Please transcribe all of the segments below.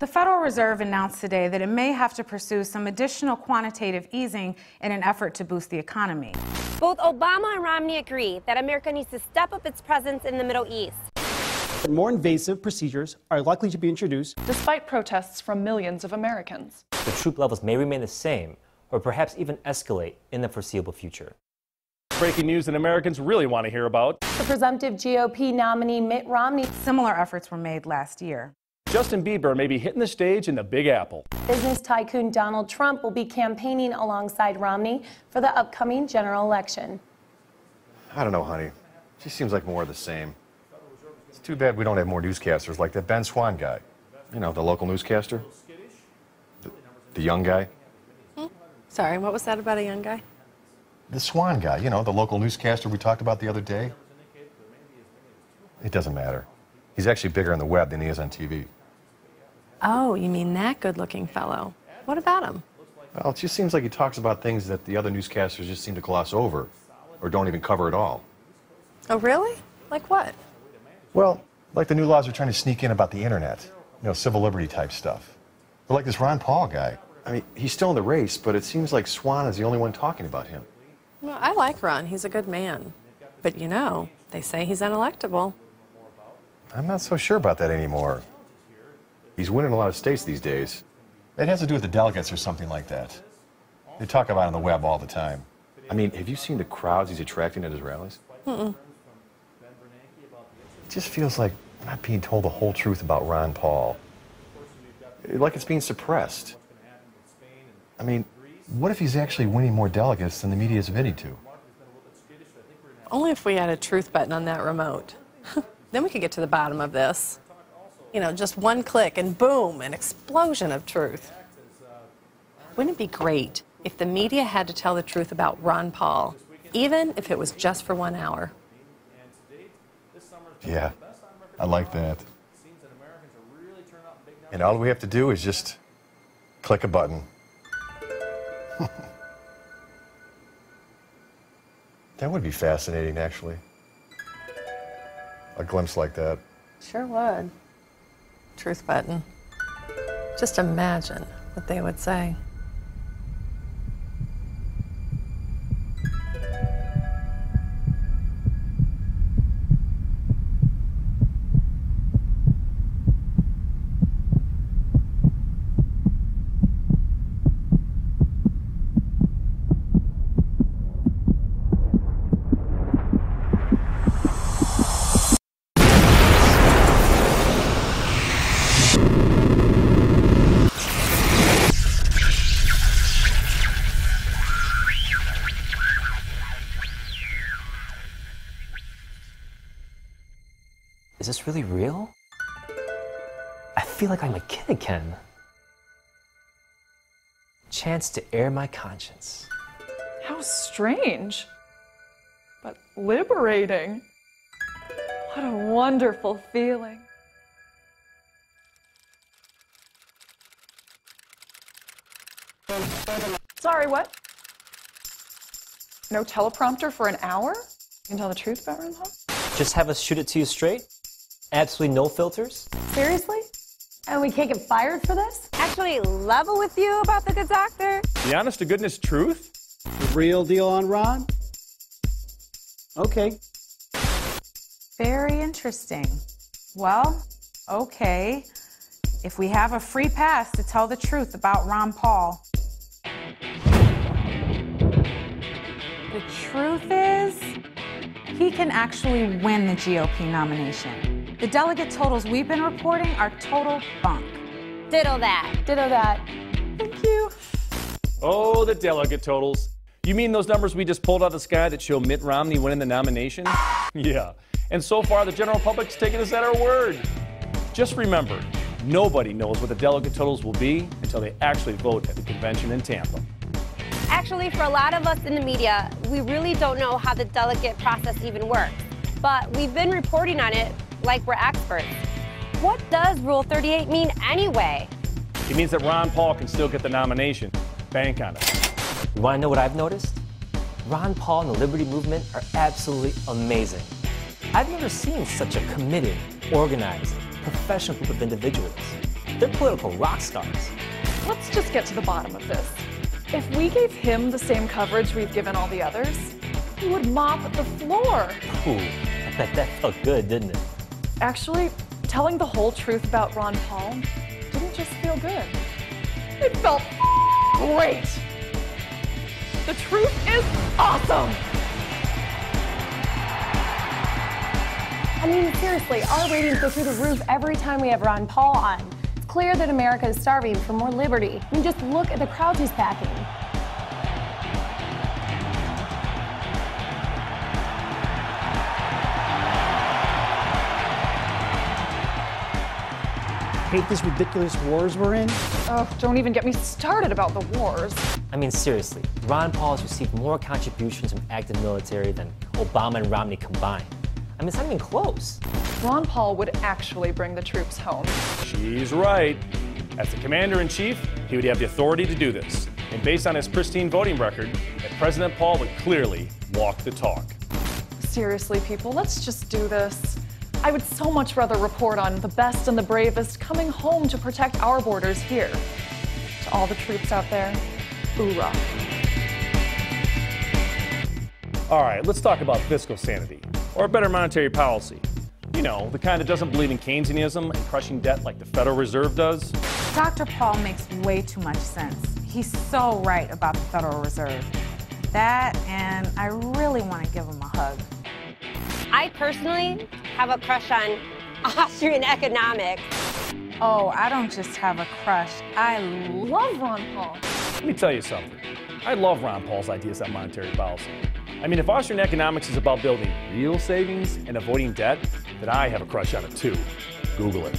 The Federal Reserve announced today that it may have to pursue some additional quantitative easing in an effort to boost the economy. Both Obama and Romney agree that America needs to step up its presence in the Middle East. More invasive procedures are likely to be introduced, despite protests from millions of Americans. The troop levels may remain the same, or perhaps even escalate in the foreseeable future. Breaking news that Americans really want to hear about. The presumptive GOP nominee Mitt Romney. Similar efforts were made last year. Justin Bieber may be hitting the stage in the Big Apple. Business tycoon Donald Trump will be campaigning alongside Romney for the upcoming general election. I don't know, honey. She seems like more of the same. It's too bad we don't have more newscasters like that Ben Swan guy. You know, the local newscaster. The young guy. Sorry, what was that about a young guy? The Swan guy, you know, the local newscaster we talked about the other day. It doesn't matter. He's actually bigger on the web than he is on TV. Oh, you mean that good-looking fellow. What about him? Well, it just seems like he talks about things that the other newscasters just seem to gloss over or don't even cover at all. Oh, really? Like what? Well, like the new laws are trying to sneak in about the internet. You know, civil liberty type stuff. But like this Ron Paul guy. I mean, he's still in the race, but it seems like Swan is the only one talking about him. Well, I like Ron. He's a good man. But you know, they say he's unelectable. I'm not so sure about that anymore. He's winning a lot of states these days. It has to do with the delegates or something like that. They talk about it on the web all the time. I mean, have you seen the crowds he's attracting at his rallies? Mm-mm. It just feels like we're not being told the whole truth about Ron Paul. Like it's being suppressed. I mean, what if he's actually winning more delegates than the media is admitting to? Only if we had a truth button on that remote. Then we could get to the bottom of this. You know, just one click and boom, an explosion of truth. Wouldn't it be great if the media had to tell the truth about Ron Paul, even if it was just for 1 hour? Yeah, I like that. And all we have to do is just click a button. That would be fascinating, actually. A glimpse like that. Sure would. Truth button. Just imagine what they would say. Is this really real? I feel like I'm a kid again. Chance to air my conscience. How strange, but liberating. What a wonderful feeling. Sorry, what? No teleprompter for an hour? You can tell the truth about Ron Paul? Just have us shoot it to you straight? Absolutely no filters? Seriously? And we can't get fired for this? Actually level with you about the good doctor? The honest to goodness truth? The real deal on Ron? Okay. Very interesting. Well, okay. If we have a free pass to tell the truth about Ron Paul. The truth is, he can actually win the GOP nomination. The delegate totals we've been reporting are total bunk. Diddle that. Ditto that. Thank you. Oh, the delegate totals. You mean those numbers we just pulled out of the sky that show Mitt Romney winning the nomination? Yeah. And so far, the general public's taken us at our word. Just remember, nobody knows what the delegate totals will be until they actually vote at the convention in Tampa. Actually, for a lot of us in the media, we really don't know how the delegate process even works. But we've been reporting on it like we're experts. What does Rule 38 mean anyway? It means that Ron Paul can still get the nomination. Bank on it. You want to know what I've noticed? Ron Paul and the Liberty Movement are absolutely amazing. I've never seen such a committed, organized, professional group of individuals. They're political rock stars. Let's just get to the bottom of this. If we gave him the same coverage we've given all the others, he would mop the floor. Ooh, I bet that felt good, didn't it? Actually, telling the whole truth about Ron Paul didn't just feel good. It felt great. The truth is awesome. I mean, seriously, our ratings go through the roof every time we have Ron Paul on. It's clear that America is starving for more liberty. I mean, just look at the crowds he's packing. Hate these ridiculous wars we're in. Oh, don't even get me started about the wars. I mean, seriously, Ron Paul has received more contributions from active military than Obama and Romney combined. I mean, it's not even close. Ron Paul would actually bring the troops home. She's right. As the commander-in-chief, he would have the authority to do this. And based on his pristine voting record, President Paul would clearly walk the talk. Seriously, people, let's just do this. I would so much rather report on the best and the bravest coming home to protect our borders here. To all the troops out there, hoorah. All right, let's talk about fiscal sanity, or better monetary policy. You know, the kind that doesn't believe in Keynesianism and crushing debt like the Federal Reserve does. Dr. Paul makes way too much sense. He's so right about the Federal Reserve. That, and I really want to give him a hug. I personally have a crush on Austrian economics. Oh, I don't just have a crush. I love Ron Paul. Let me tell you something. I love Ron Paul's ideas on monetary policy. I mean, if Austrian economics is about building real savings and avoiding debt, then I have a crush on it too. Google it.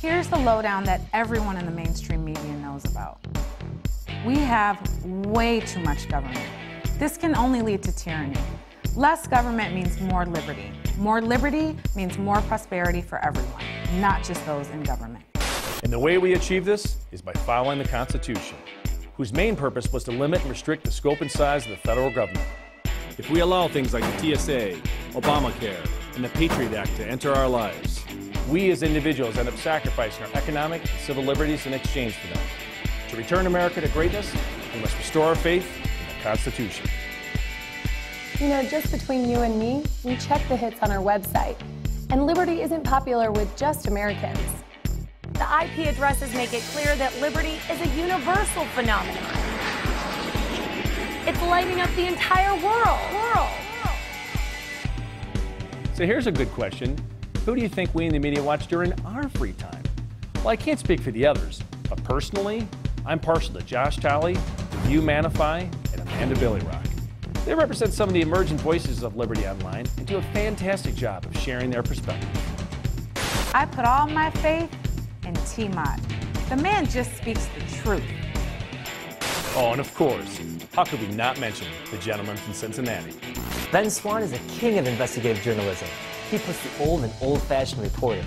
Here's the lowdown that everyone in the mainstream media knows about. We have way too much government. This can only lead to tyranny. Less government means more liberty. More liberty means more prosperity for everyone, not just those in government. And the way we achieve this is by following the Constitution, whose main purpose was to limit and restrict the scope and size of the federal government. If we allow things like the TSA, Obamacare, and the Patriot Act to enter our lives, we as individuals end up sacrificing our economic and civil liberties in exchange for them. To return America to greatness, we must restore our faith in the Constitution. You know, just between you and me, we check the hits on our website. And liberty isn't popular with just Americans. The IP addresses make it clear that liberty is a universal phenomenon. It's lighting up the entire world. So here's a good question. Who do you think we in the media watch during our free time? Well, I can't speak for the others, but personally, I'm partial to Josh Tolley, View Manify, and Amanda Billy Rock. They represent some of the emergent voices of liberty online and do a fantastic job of sharing their perspectives. I put all my faith in T-Mod. The man just speaks the truth. Oh, and of course, how could we not mention the gentleman from Cincinnati? Ben Swan is a king of investigative journalism. He puts the old and old-fashioned reporting.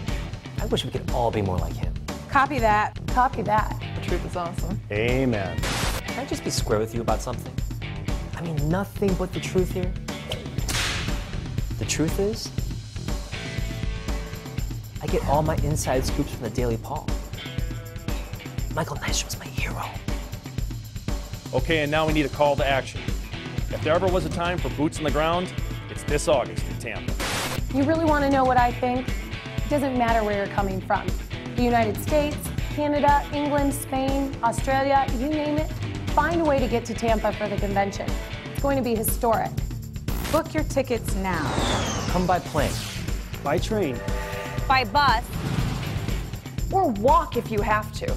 I wish we could all be more like him. Copy that. Copy that. The truth is awesome. Amen. Can I just be square with you about something? I mean, nothing but the truth here. The truth is, I get all my inside scoops from the Daily Paul. Michael Nystrom's my hero. Okay, and now we need a call to action. If there ever was a time for boots on the ground, it's this August in Tampa. You really want to know what I think? It doesn't matter where you're coming from. The United States, Canada, England, Spain, Australia, you name it, find a way to get to Tampa for the convention. It's going to be historic. Book your tickets now. Come by plane. By train. By bus. Or walk if you have to.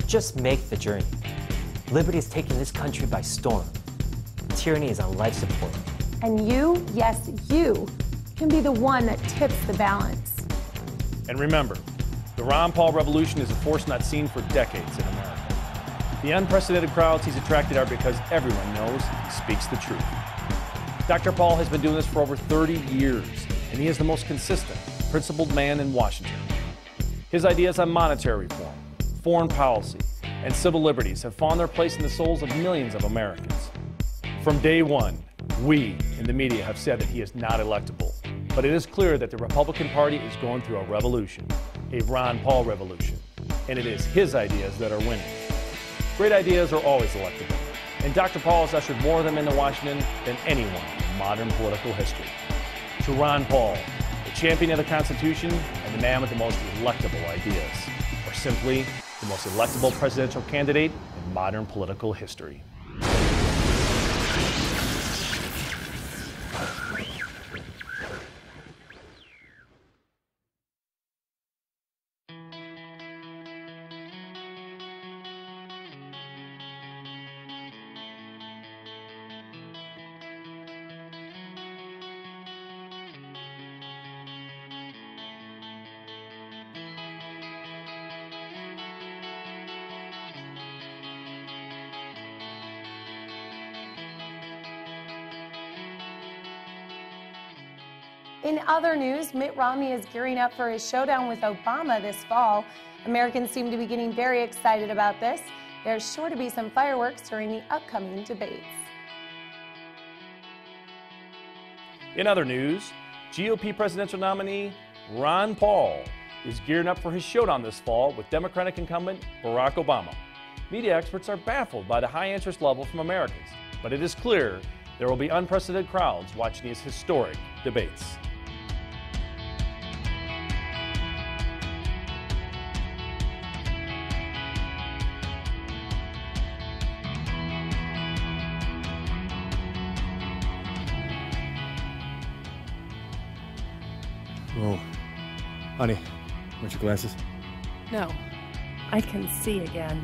Just make the journey. Liberty is taking this country by storm. Tyranny is on life support. And you, yes, you, can be the one that tips the balance. And remember, the Ron Paul revolution is a force not seen for decades in America. The unprecedented crowds he's attracted are because everyone knows he speaks the truth. Dr. Paul has been doing this for over 30 years, and he is the most consistent, principled man in Washington. His ideas on monetary reform, foreign policy, and civil liberties have found their place in the souls of millions of Americans. From day one, we in the media have said that he is not electable. But it is clear that the Republican Party is going through a revolution, a Ron Paul revolution, and it is his ideas that are winning. Great ideas are always electable, and Dr. Paul has ushered more of them into Washington than anyone in modern political history. To Ron Paul, the champion of the Constitution and the man with the most electable ideas, or simply the most electable presidential candidate in modern political history. In other news, Mitt Romney is gearing up for his showdown with Obama this fall. Americans seem to be getting very excited about this. There's sure to be some fireworks during the upcoming debates. In other news, GOP presidential nominee Ron Paul is gearing up for his showdown this fall with Democratic incumbent Barack Obama. Media experts are baffled by the high interest level from Americans, but it is clear there will be unprecedented crowds watching these historic debates. Whoa. Honey, want your glasses? No, I can see again.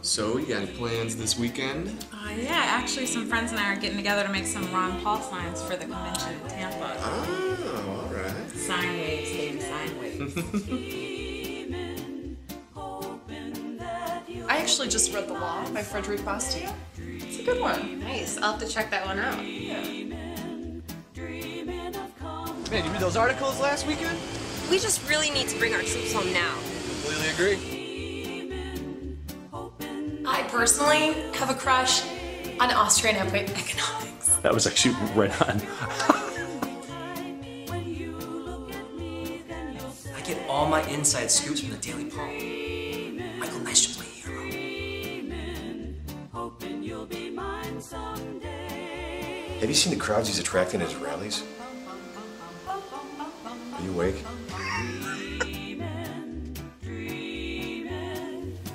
So, you got any plans this weekend? Yeah, actually some friends and I are getting together to make some Ron Paul signs for the convention in Tampa. Oh, all right. Sign waves, baby, sign waves. I actually just read The Law by Frederick Bastiat. It's a good one. Nice, I'll have to check that one out. Man, you read those articles last weekend? We just really need to bring our troops home now. Completely agree. I personally have a crush on Austrian economics. That was actually right on. I get all my inside scoops from the Daily Poll. Michael, nice to play hero. Have you seen the crowds he's attracting at his rallies? Are you awake?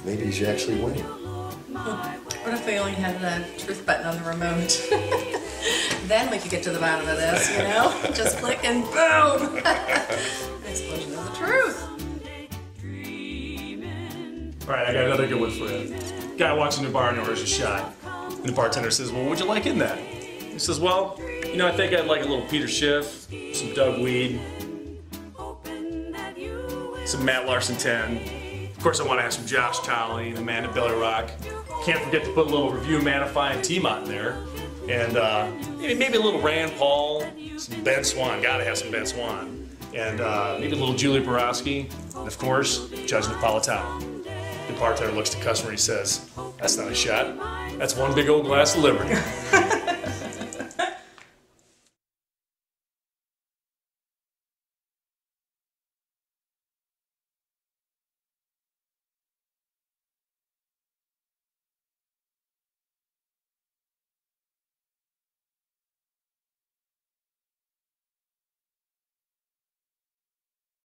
Maybe he's actually winning. What if we only had the truth button on the remote? Then we could get to the bottom of this, you know? Just click and boom! Explosion of the truth. All right, I got another good one for you. Guy walks into a bar and orders a shot. And the bartender says, well, what'd you like in that? He says, well, you know, I think I'd like a little Peter Schiff, some Doug Weed, some matlarson10. Of course, I want to have some Josh Tolley, the man at Belly Rock. Can't forget to put a little Review Manify and T-Mont in there. And maybe a little Rand Paul, some Ben Swan. Gotta have some Ben Swan. And maybe a little Julie Borowski. And of course, Judge Napolitano. The bartender looks at the customer and he says, that's not a shot. That's one big old glass of Liberty.